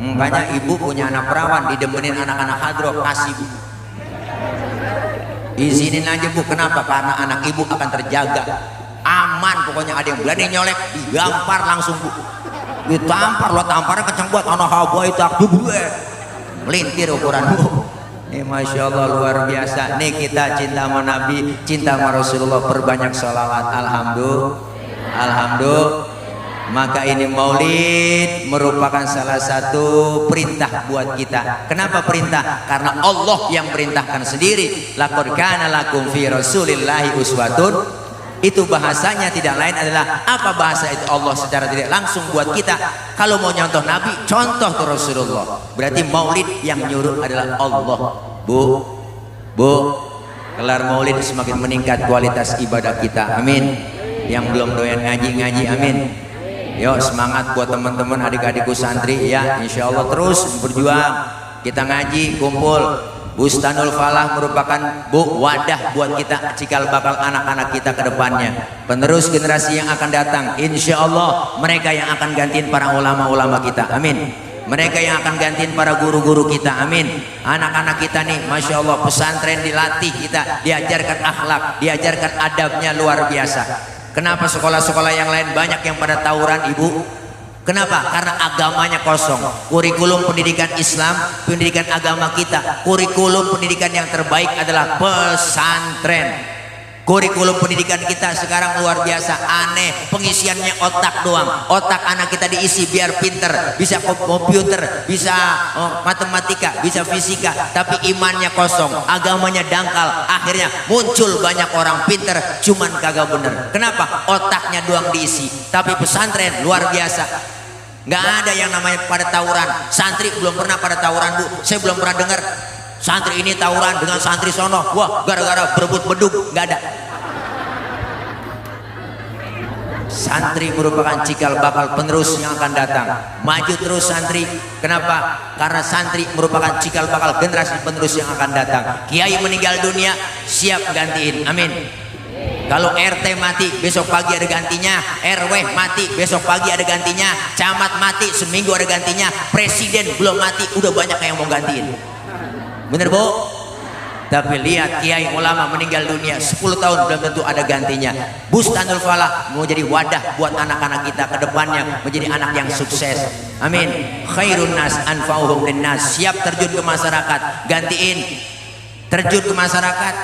Makanya ibu punya anak perawan, didemenin anak-anak Hadro, kasih bu. Izinin aja bu, kenapa? Karena anak ibu akan terjaga, aman. Pokoknya ada yang berani nyolek, digampar langsung bu. Ditampar, lo tamparnya kenceng buat anak hawa itu aku gue. Melintir ukuran bu. Masya Allah luar biasa. Nih kita cinta sama Nabi, cinta sama Rasulullah, perbanyak sholawat. Alhamdulillah. Maka ini maulid merupakan salah satu perintah buat kita. Kenapa perintah? Karena Allah yang perintahkan sendiri. Laqad kana lakum fi rasulillahi uswatun. Itu bahasanya tidak lain adalah apa bahasa itu? Allah secara tidak langsung buat kita. Kalau mau nyontoh Nabi, contoh ke Rasulullah. Berarti maulid yang nyuruh adalah Allah. Bu, kelar maulid semakin meningkat kualitas ibadah kita. Amin. Yang belum doyan ngaji, amin. Yuk semangat buat teman-teman adik-adikku santri ya, insya Allah terus berjuang. Kita ngaji, kumpul. Bustanul Falah merupakan wadah buat kita cikal bakal anak-anak kita ke depannya. Penerus generasi yang akan datang, insya Allah mereka yang akan gantiin para ulama-ulama kita, amin. Mereka yang akan gantiin para guru-guru kita, amin. Anak-anak kita nih, Masya Allah pesantren dilatih kita, diajarkan akhlak, diajarkan adabnya luar biasa. Kenapa sekolah-sekolah yang lain banyak yang pada tawuran ibu? Kenapa? Karena agamanya kosong. Kurikulum pendidikan Islam, pendidikan agama kita, kurikulum pendidikan yang terbaik adalah pesantren. Kurikulum pendidikan kita sekarang luar biasa, aneh. Pengisiannya otak doang. Otak anak kita diisi biar pinter, bisa komputer, bisa matematika, bisa fisika, tapi imannya kosong, agamanya dangkal. Akhirnya muncul banyak orang pinter cuman kagak bener. Kenapa? Otaknya doang diisi. Tapi pesantren luar biasa, nggak ada yang namanya pada tawuran. Santri belum pernah pada tawuran bu, saya belum pernah dengar santri ini tawuran dengan santri sono, wah gara-gara berebut beduk, nggak ada. Santri merupakan cikal bakal penerus yang akan datang. Maju terus santri. Kenapa? Karena santri merupakan cikal bakal generasi penerus yang akan datang. Kiai meninggal dunia, siap gantiin, amin. Kalau RT mati, besok pagi ada gantinya. RW mati, besok pagi ada gantinya. Camat mati, seminggu ada gantinya. Presiden belum mati, udah banyak yang mau gantiin. Bener bu? Tapi lihat kiai ulama meninggal dunia 10 tahun belum tentu ada gantinya. Bustanul Falah mau jadi wadah buat anak-anak kita ke depannya menjadi anak yang sukses. Amin. Khairun nas anfa'uhum linnas. Siap terjun ke masyarakat, gantiin terjun ke masyarakat.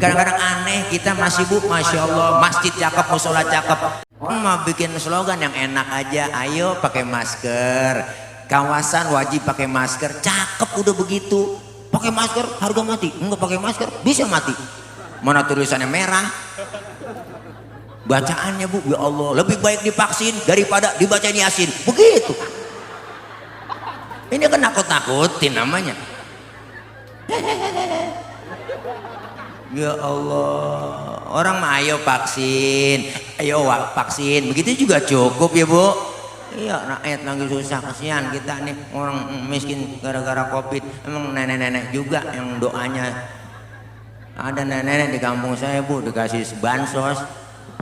Kadang-kadang aneh kita masih bu, masya Allah, masjid cakep, musola cakep. Mau bikin slogan yang enak aja, ayo pakai masker, kawasan wajib pakai masker, cakep udah begitu. Pakai masker harga mati, enggak pakai masker bisa mati. Mana tulisannya merah? Bacaannya bu, ya Allah, lebih baik divaksin daripada dibacain Yasin. Begitu. Ini kan nakut-nakutin namanya. Ya Allah, orang mah ayo vaksin, ayo vaksin, begitu juga cukup ya bu. Iya, rakyat lagi susah, kasihan kita nih orang miskin gara-gara covid. Emang nenek-nenek juga yang doanya. Ada nenek-nenek di kampung saya bu dikasih bansos.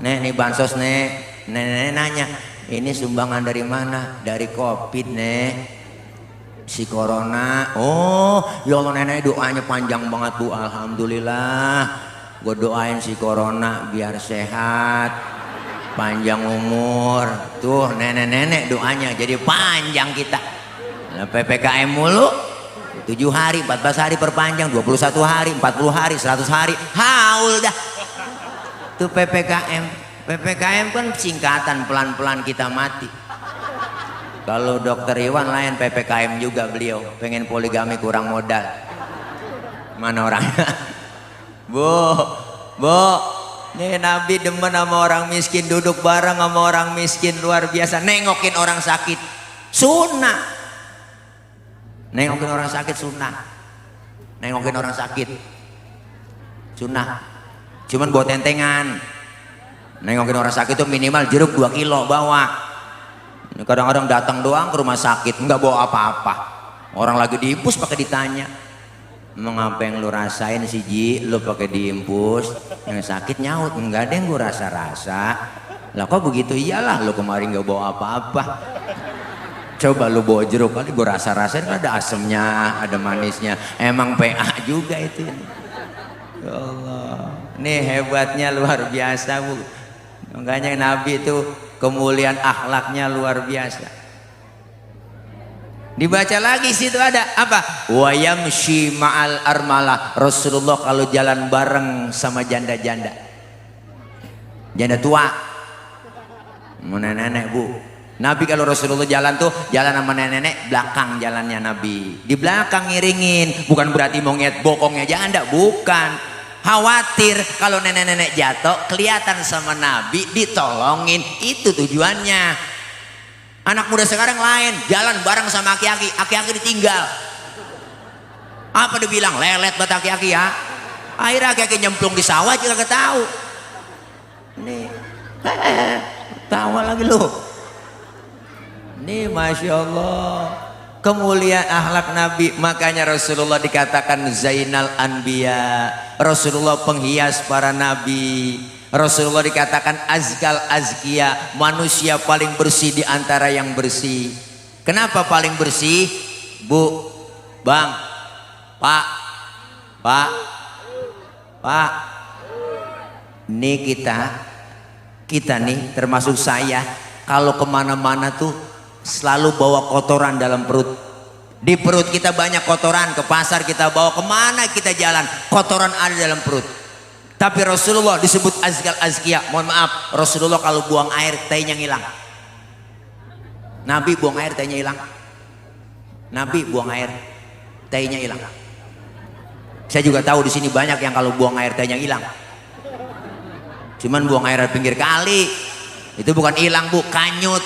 Nek nih bansos nek, nenek nanya, ini sumbangan dari mana? Dari covid nek. Si corona. Oh ya Allah, nenek doanya panjang banget bu, alhamdulillah. Gue doain si corona biar sehat, panjang umur. Tuh nenek-nenek doanya jadi panjang kita. Nah, PPKM mulu 7 hari, 14 hari perpanjang, 21 hari, 40 hari, 100 hari, haul dah. Tuh PPKM kan singkatan, pelan-pelan kita mati. Kalau dokter Iwan lain PPKM juga beliau, pengen poligami kurang modal. Mana orangnya? Bu, nih Nabi demen sama orang miskin, duduk bareng sama orang miskin luar biasa, nengokin orang sakit sunnah. Nengokin orang sakit sunnah. Nengokin orang sakit sunnah. Cuman buat tentengan. Nengokin orang sakit itu minimal jeruk 2 kilo bawa. Kadang-kadang datang doang ke rumah sakit, nggak bawa apa-apa. Orang lagi diimpus pakai ditanya, mengapa yang lu rasain sih Ji? Lu pakai diimpus, yang sakit nyaut, nggak ada yang gue rasa-rasa. Lah kok begitu? Iyalah, lu kemarin nggak bawa apa-apa. Coba lu bawa jeruk kali gue rasa-rasain, ada asemnya, ada manisnya. Emang PA juga itu. Ya Allah, nih hebatnya luar biasa bu. Makanya Nabi itu kemuliaan akhlaknya luar biasa. Dibaca lagi situ ada apa? Wa yamshi ma'al armalah. Rasulullah kalau jalan bareng sama janda-janda, janda tua, nenek-nenek bu. Nabi kalau Rasulullah jalan tuh jalan sama nenek-nenek, belakang jalannya Nabi. Di belakang ngiringin, bukan berarti mau ngeliat bokongnya janda, bukan. Khawatir kalau nenek-nenek jatuh kelihatan sama Nabi, ditolongin, itu tujuannya. Anak muda sekarang lain, jalan bareng sama aki-aki, aki-aki ditinggal. Apa dibilang? Lelet buat aki-aki ya. Akhirnya aki-aki nyemplung di sawah juga gak tahu. Nih, tawa lagi lu. Nih Masya Allah, kemuliaan akhlak Nabi. Makanya Rasulullah dikatakan Zainal Anbiya, Rasulullah penghias para nabi. Rasulullah dikatakan azkal azkia, manusia paling bersih di antara yang bersih. Kenapa paling bersih? Bu, bang, pak, nih kita nih termasuk saya, kalau kemana-mana tuh selalu bawa kotoran dalam perut. Di perut kita banyak kotoran, ke pasar kita bawa, kemana kita jalan kotoran ada dalam perut. Tapi Rasulullah disebut azkal azkia. Mohon maaf, Rasulullah kalau buang air tainya ngilang. Nabi buang air tainya hilang. Nabi buang air tainya hilang. Saya juga tahu di sini banyak yang kalau buang air tainya hilang. Cuman buang air di pinggir kali itu bukan hilang bu, kanyut.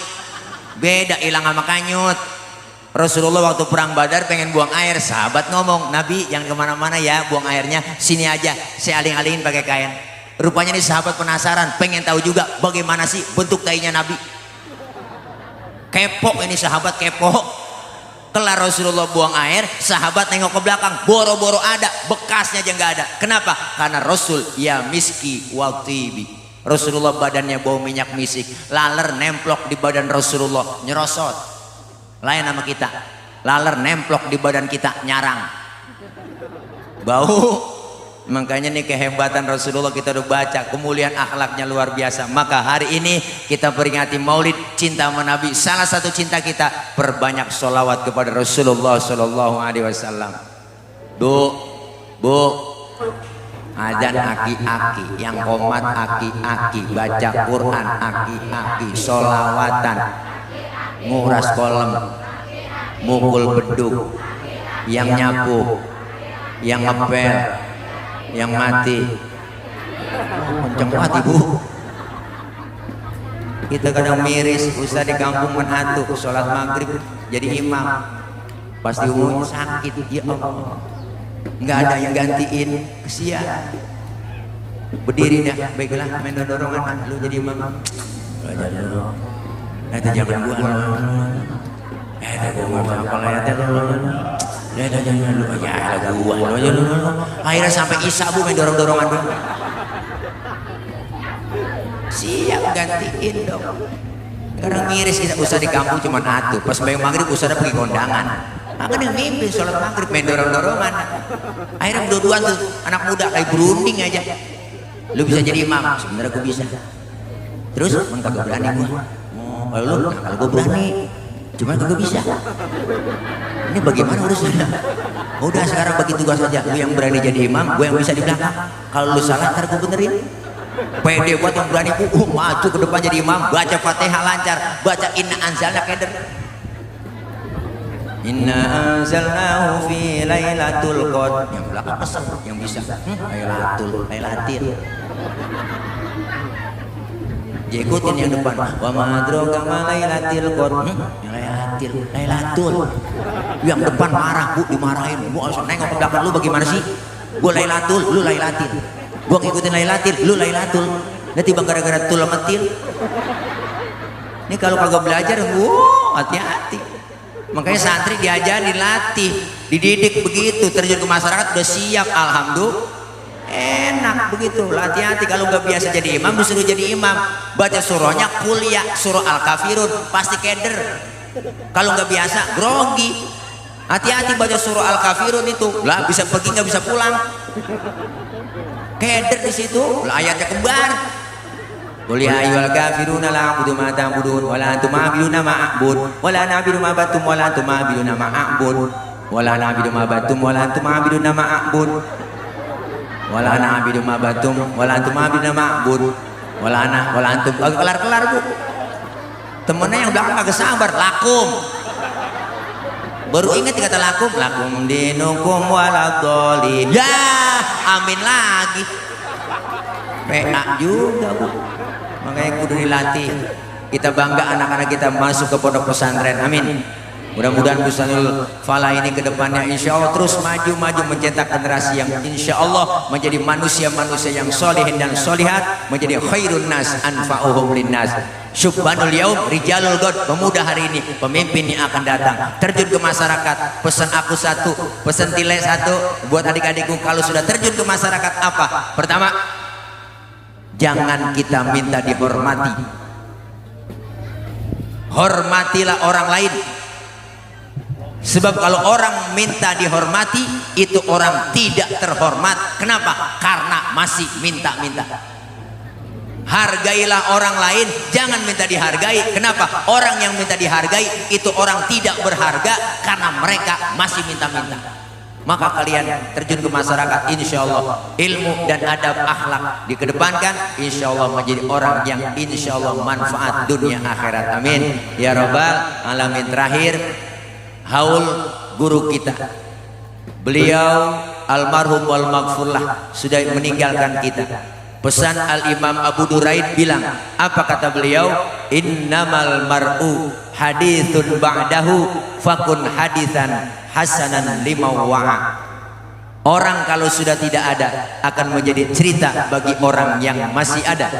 Beda hilang sama kanyut. Rasulullah waktu perang Badar pengen buang air, sahabat ngomong, Nabi yang kemana-mana ya buang airnya, sini aja saya aling-alingin pakai kain. Rupanya nih sahabat penasaran, pengen tahu juga bagaimana sih bentuk tainya Nabi. Kepo ini sahabat, kepo. Kelar Rasulullah buang air, sahabat nengok ke belakang, boro-boro ada, bekasnya aja nggak ada. Kenapa? Karena Rasul ya miski wal tibi. Rasulullah badannya bau minyak misik, laler nemplok di badan Rasulullah, nyerosot. Lain sama kita, laler nemplok di badan kita, nyarang. bau. Makanya nih kehebatan Rasulullah kita udah baca, kemuliaan akhlaknya luar biasa. Maka hari ini kita peringati Maulid cinta sama Nabi. Salah satu cinta kita perbanyak sholawat kepada Rasulullah Shallallahu Alaihi Wasallam. Bu, azan aki-aki, yang komat aki-aki, baca Quran aki-aki, sholawatan, nguras kolam, mukul beduk, yang nyapu, yang ngepel, yang mati. Kenceng banget ibu. Kita kadang miris, ustaz di kampung menantu sholat maghrib jadi imam, pasti umurnya sakit. Ya Allah, nggak ada yang gantiin, kesian. Berdiri dah, baiklah main dorongan, lu jadi imam. Nanti jangan gua. Jangan lu ya gua. Akhirnya sampai isya bu main dorong-dorongan dulu. Siap gantiin dong. Kadang miris kita usah di kampung cuma atuh. Pas bayang maghrib usah ada pergi kondangan. Apa yang mimpin sholat maghrib main dorong-dorongan. Akhirnya berdua tuh anak muda kayak berunding aja. Lu bisa jadi imam, sebenarnya gua bisa. Terus emang kagak berani gua. Kalau lu, kalau gua berani, cuma kagak bisa. Ini bagaimana urusannya? Udah sekarang bagi tugas saja. Lu yang berani jadi imam, gue yang bisa di belakang. Kalau lu salah ntar gue benerin. Pede buat yang berani maju ke depan jadi imam, baca Fatihah lancar, baca inna anzalna keder. Inna anzalnahu fi lailatul qadr. Yang belakang pesan, yang bisa. Lailatul. Ikutin yang depan. Wa ma adraka ma lailatul qadr. Lailatul. Yang depan marah bu, dimarahin. Bu langsung nengok ke belakang, lu bagaimana sih? Gua lailatul, lu lailatil. Gua ngikutin lailatil, lu lailatul. Nanti bang gara-gara tul metil. Ini kalau kagak belajar, hati-hati. Makanya santri diajarin, dilatih, dididik begitu, terjun ke masyarakat udah siap, alhamdulillah. Enak begitu, hati-hati. Kalau nggak biasa jadi imam, disuruh jadi imam, baca surahnya kuliah, surah Al-Kafirun, pasti keder. Kalau nggak biasa, grogi. Hati-hati baca surah Al-Kafirun itu, lah bisa pergi nggak bisa pulang. Keder di situ, lah ayatnya kembar. Qul ya ayyuhal kafiruna la a'budu ma ta'budun wa la antum a'buduna ma a'bud wa la na'budu ma battum wa la antum a'buduna ma a'bud wa la na'budu ma battum wa la antum a'buduna ma a'bud wala ana abidu ma batum wala antum abiduna ma'bud wala antum kelar-kelar bu. Temennya yang belakang agak sabar, lakum baru ingat kata lakum dinukum waladolin. Ya amin lagi, PA juga bu. Makanya kudu dilatih. Kita bangga anak-anak kita masuk ke pondok pesantren, amin. Mudah-mudahan Bustanul Falah ini ke depannya insya Allah terus maju mencetak generasi yang insya Allah menjadi manusia-manusia yang solehin dan solihat, menjadi khairun nas anfa'uhum linnas. Syubhanul yaum rijalul god, pemuda hari ini, pemimpin yang akan datang. Terjun ke masyarakat. Pesan aku satu, pesan Tile satu buat adik-adikku, kalau sudah terjun ke masyarakat apa? Pertama, jangan kita minta dihormati. Hormatilah orang lain. Sebab kalau orang minta dihormati, itu orang tidak terhormat. Kenapa? Karena masih minta-minta. Hargailah orang lain, jangan minta dihargai. Kenapa? Orang yang minta dihargai itu orang tidak berharga karena mereka masih minta-minta. Maka kalian terjun ke masyarakat, insya Allah ilmu dan adab akhlak dikedepankan, insya Allah menjadi orang yang insya Allah manfaat dunia akhirat. Amin ya rabbal alamin. Terakhir, haul guru kita, beliau almarhum wal maghfurlah, sudah meninggalkan kita. Pesan Al-Imam Abu Duraid bilang, apa kata beliau? Innamal mar'u hadithun ba'dahu fakun hadithan hasanan limawa'a. Orang kalau sudah tidak ada akan menjadi cerita bagi orang yang masih ada.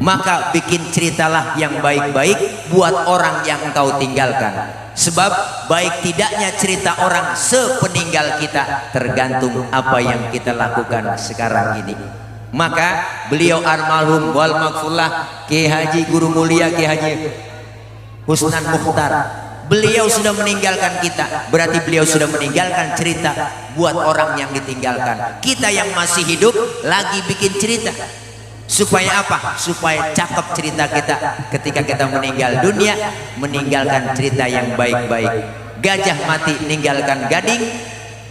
Maka bikin ceritalah yang baik-baik buat orang yang engkau tinggalkan. Sebab baik tidaknya cerita orang sepeninggal kita tergantung apa yang kita lakukan sekarang ini. Maka beliau almarhum wal maghfurlah Ki Haji Guru Mulia Ki Haji Husnan Mukhtar Beliau sudah meninggalkan kita, berarti beliau sudah meninggalkan cerita buat orang yang ditinggalkan. Kita yang masih hidup lagi bikin cerita. Supaya apa? Supaya cakep cerita kita ketika kita meninggal dunia, meninggalkan cerita yang baik-baik. Gajah mati ninggalkan gading,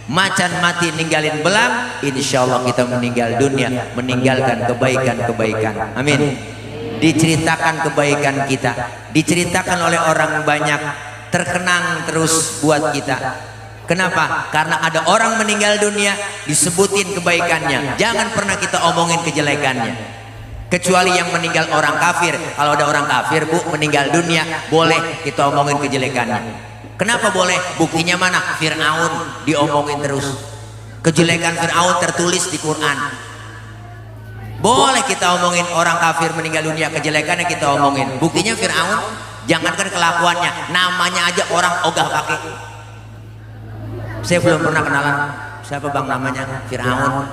macan mati ninggalin belang. Insya Allah kita meninggal dunia meninggalkan kebaikan-kebaikan. Amin. Diceritakan kebaikan kita, diceritakan oleh orang banyak, terkenang terus buat kita. Kenapa? Karena ada orang meninggal dunia disebutin kebaikannya. Jangan pernah kita omongin kejelekannya. Kecuali yang meninggal orang kafir. Kalau ada orang kafir bu meninggal dunia, boleh kita omongin kejelekannya. Kenapa boleh? Buktinya mana? Fir'aun diomongin terus. Kejelekan Fir'aun tertulis di Quran. Boleh kita omongin orang kafir meninggal dunia, kejelekannya kita omongin. Buktinya Fir'aun, jangankan kelakuannya, namanya aja orang ogah pakai. Saya belum pernah kenalan siapa bang namanya Fir'aun,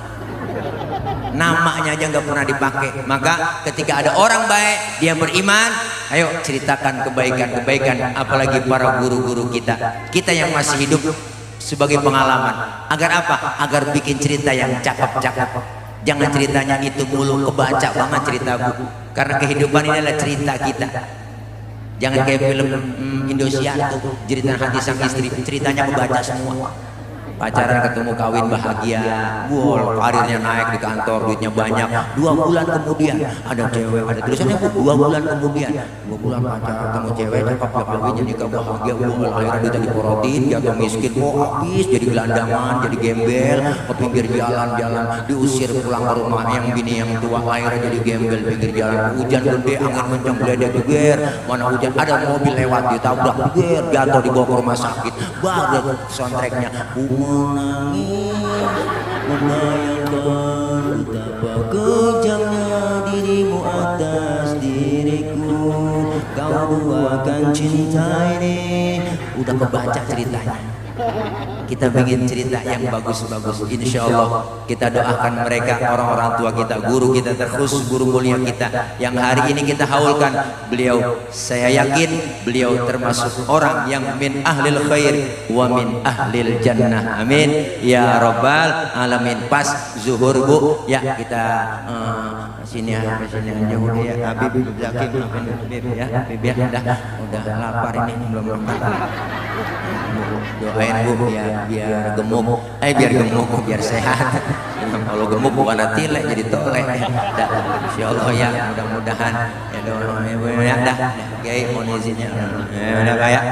namanya aja nggak pernah dipakai. Maka ketika ada orang baik, dia beriman, ayo ceritakan kebaikan-kebaikan. Apalagi para guru-guru kita yang masih hidup, sebagai pengalaman. Agar apa? Agar bikin cerita yang cakep-cakep. Jangan ceritanya itu mulu, kebaca banget cerita bu. Karena kehidupan ini adalah cerita kita. Jangan kayak film Indosiar tuh, jeritan hati sang istri, ceritanya kebaca semua. Pacaran ketemu kawin bahagia, wow, karirnya naik di kantor, duitnya banyak. 2 bulan kemudian ada cewek, ada tulisannya 2 bulan kemudian, 2 bulan pacaran ketemu cewek, cakep lagi jadi bahagia, wow, akhirnya duitnya diporotin, jatuh miskin, mau habis, jadi gelandangan, jadi gembel, ke pinggir jalan-jalan, diusir pulang ke rumah yang bini yang tua, akhirnya jadi gembel pinggir jalan, hujan gede, angin kencang, geledek geger, mana hujan, ada mobil lewat ditabrak, geger, jatuh dibawa ke rumah sakit, baru soundtracknya. Menangis, membayangkan betapa kejamnya dirimu atas diriku. Kau duakan cinta ini. Udah kebaca ceritanya. Kita bikin cerita yang bagus-bagus. Insya Allah kita doakan mereka, orang-orang tua kita, guru kita terkhusus, guru mulia kita yang hari ini kita haulkan. Beliau, saya yakin beliau termasuk orang yang min ahlil khair wa min ahlil jannah. Amin ya rabbal alamin. Pas zuhur bu, ya kita sini aja udah ya. Habib Zaki, Habib ya, Habib ya, udah lapar ini belum makan. Doain bu biar gemuk, biar sehat. Kalau gemuk bukan tilek jadi tolek. Insya Allah ya, mudah-mudahan ya doain ya dah. Kiai mohon izinnya. Udah kayak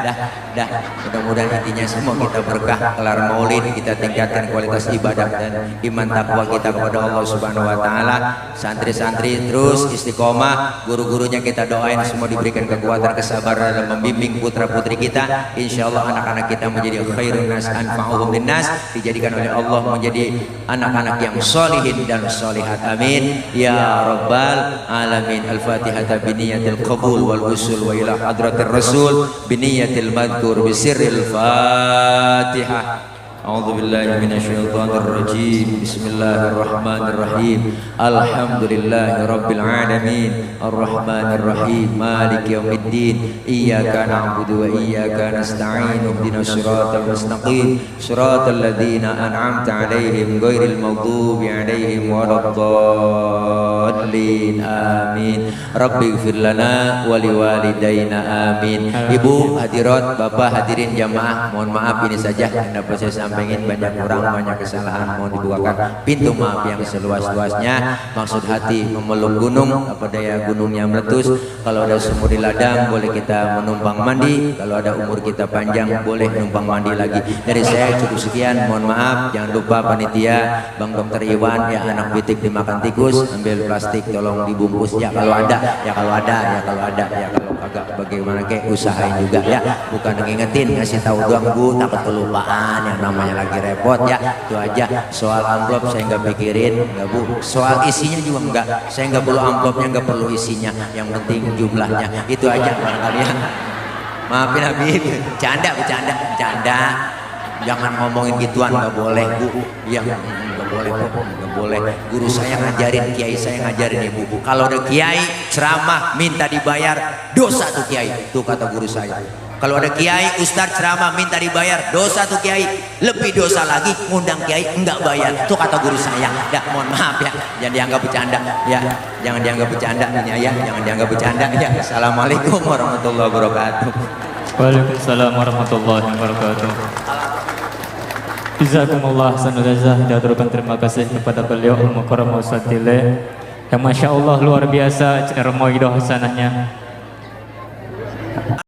dah. Mudah-mudahan intinya semua kita berkah, kelar maulid kita tingkatkan kualitas ibadah dan iman takwa kita kepada Allah Subhanahu wa taala. Santri-santri terus istiqomah, guru-gurunya kita doain semua diberikan kekuatan, kesabaran dalam membimbing putra-putri kita. Insya Allah anak-anak kita menjadi khairun nas anfa'uhum linnas, dijadikan oleh Allah menjadi anak-anak yang solihin dan solihat. Amin ya rabbal alamin. Al-Fatihah biniyatil qabul wal usul wa ila hadratir rasul biniyatil madhkur bisirril Fatihah. A'udzu billahi minasyaitonir rajim. Bismillahirrahmanirrahim. Alhamdulillahi rabbil alamin. Arrahmanir rahim. Maliki yaumiddin. Iyyaka na'budu wa iyyaka nasta'in. Ihdinas siratal mustaqim. Siratal ladzina an'amta 'alaihim ghairil maghdubi 'alaihim waladdallin. Amin. Rabbighfir lana wa liwalidayna. Amin. Ibu hadirat, Bapak hadirin jamaah, mohon maaf ini saja yang dapat saya sampaikan, banyak kurang, banyak kesalahan, mohon dibukakan pintu maaf yang seluas-luasnya. Maksud hati memeluk gunung, apa daya gunungnya meletus. Kalau ada sumur di ladang boleh kita menumpang mandi, kalau ada umur kita panjang boleh numpang mandi lagi. Dari saya cukup sekian, mohon maaf. Jangan lupa panitia, Bang Dokter Iwan, ya anak bitik dimakan tikus, ambil plastik tolong dibungkus ya kalau ada, kalau kagak bagaimana kayak usahain juga ya, bukan ngingetin, ngasih tahu doang bu, takut kelupaan yang namanya lagi repot ya. Itu aja. Soal amplop saya nggak pikirin, nggak bu. Soal isinya juga enggak, saya nggak perlu amplopnya, nggak perlu isinya, yang penting jumlahnya. Itu aja barangkali ya. Maafin Habib, bercanda. Jangan ngomongin gituan, nggak boleh bu. Iya, nggak boleh. Guru saya ngajarin, kiai saya ngajarin ya bu. Kalau ada kiai ceramah minta dibayar, dosa tuh kiai. Tuh kata guru saya. Kalau ada kiai ustadz ceramah minta dibayar, dosa tuh kiai. Lebih dosa lagi ngundang kiai enggak bayar. Itu kata guru saya. Ya mohon maaf ya, jangan dianggap bercanda ya, jangan dianggap bercanda ya, jangan dianggap bercanda ya. Assalamualaikum warahmatullahi wabarakatuh. Waalaikumsalam warahmatullahi wabarakatuh. Jazakumullah ahsanul jazaa. Diaturkan terima kasih kepada beliau Al Mukarram Ustadz Tile yang masya Allah luar biasa ceramah hasanahnya.